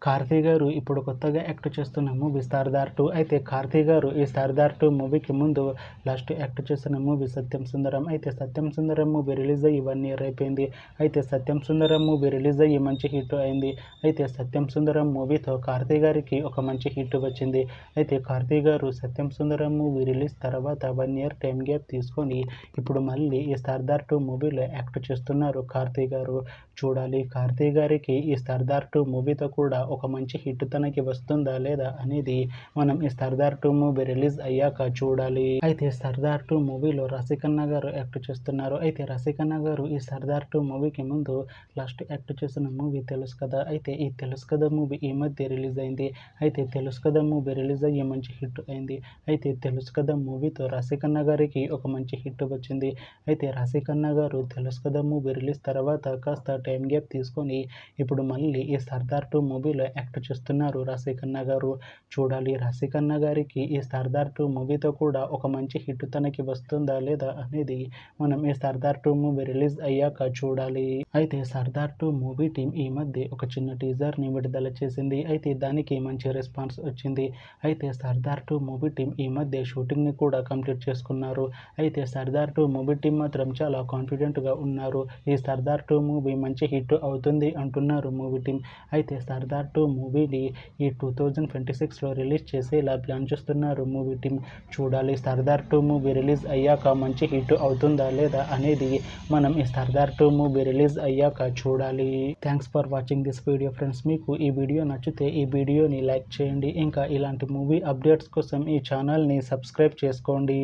కార్తీ గారు ఇప్పుడు కొత్తగా యాక్ట్ చేస్తున్న మూవీ సర్దార్ 2. అయితే కార్తీ గారు ఈ సర్దార్ 2 మూవీకి ముందు లాస్ట్ యాక్ట్ చేసిన మూవీ సత్యం సుందరం. అయితే సత్యం సుందరం మూవీ రిలీజ్ అయ్యి 1 year అయిపోయింది. అయితే సత్యం సుందరం మూవీ రిలీజ్ అయ్యి మంచి హిట్ అయింది. అయితే సత్యం సుందరం మూవీతో కార్తీ గారికి ఒక మంచి హిట్ వచ్చింది. అయితే కార్తీ గారు సత్యం సుందరం మూవీ రిలీజ్ తర్వాత 1 year టైం గ్యాప్ తీసుకొని ఇప్పుడు మళ్ళీ ఈ సర్దార్ 2 మూవీలో యాక్ట్ చేస్తున్నారు కార్తీ గారు. చూడాలి కార్తీ గారికి ఈ సర్దార్ 2 మూవీతో కూడా ఒక మంచి హిట్ తనకి వస్తుందా లేదా అనేది మనం ఈ సర్దార్ 2 మూవీ రిలీజ్ అయ్యాక చూడాలి. అయితే సర్దార్ 2 మూవీలో రసికన్న గారు యాక్ట్ చేస్తున్నారు. అయితే రసికన్న గారు ఈ సర్దార్ 2 మూవీకి ముందు లాస్ట్ యాక్ట్ చేసిన మూవీ తెలుసు కదా. అయితే ఈ తెలుసు కదా మూవీ ఈ మధ్య రిలీజ్ అయింది. అయితే తెలుసు కదా మూవీ రిలీజ్ అయ్యి మంచి హిట్ అయింది. అయితే తెలుసు కదా మూవీతో రసికన్న గారికి ఒక మంచి హిట్ వచ్చింది. అయితే రసికన్న గారు తెలుసు కదా మూవీ రిలీజ్ తర్వాత కాస్త టైం గ్యాప్ తీసుకొని ఇప్పుడు మళ్ళీ ఈ సర్దార్ 2 మూవీలో యాక్ట్ చేస్తున్నారు రసికన్న గారు. చూడాలి రసికన్న గారికి ఈ సర్దార్ 2 మూవీతో కూడా ఒక మంచి హిట్ తనకి వస్తుందా లేదా అనేది మనం ఈ సర్దార్ 2 మూవీ రిలీజ్ అయ్యాక చూడాలి. అయితే సర్దార్ 2 మూవీ టీం ఈ మధ్య ఒక చిన్న టీజర్ని విడుదల చేసింది. అయితే దానికి మంచి రెస్పాన్స్ వచ్చింది. అయితే సర్దార్ 2 మూవీ టీం ఈ మధ్య షూటింగ్ని కూడా కంప్లీట్ చేసుకున్నారు. అయితే సర్దార్ 2 మూవీ టీం మాత్రం చాలా కాన్ఫిడెంట్గా ఉన్నారు. ఈ సర్దార్ 2 మూవీ మంచి హిట్ అవుతుంది అంటున్నారు మూవీ టీం. అయితే సర్దార్ 2 మూవీని ఈ 2026లో రిలీజ్ చేసేలా ప్లాన్ చేస్తున్నారు మూవీ టీం. చూడాలి సర్దార్ 2 మూవీ రిలీజ్ అయ్యాక మంచి హిట్ అవుతుందా లేదా అనేది మనం ఈ సర్దార్ 2 మూవీ రిలీజ్ అయ్యాక చూడాలి. Thanks for watching this video friends. మీకు ఈ వీడియో నచ్చితే ఈ వీడియోని లైక్ చేయండి. ఇంకా ఇలాంటి మూవీ అప్డేట్స్ కోసం ఈ ఛానల్ని సబ్స్క్రైబ్ చేసుకోండి.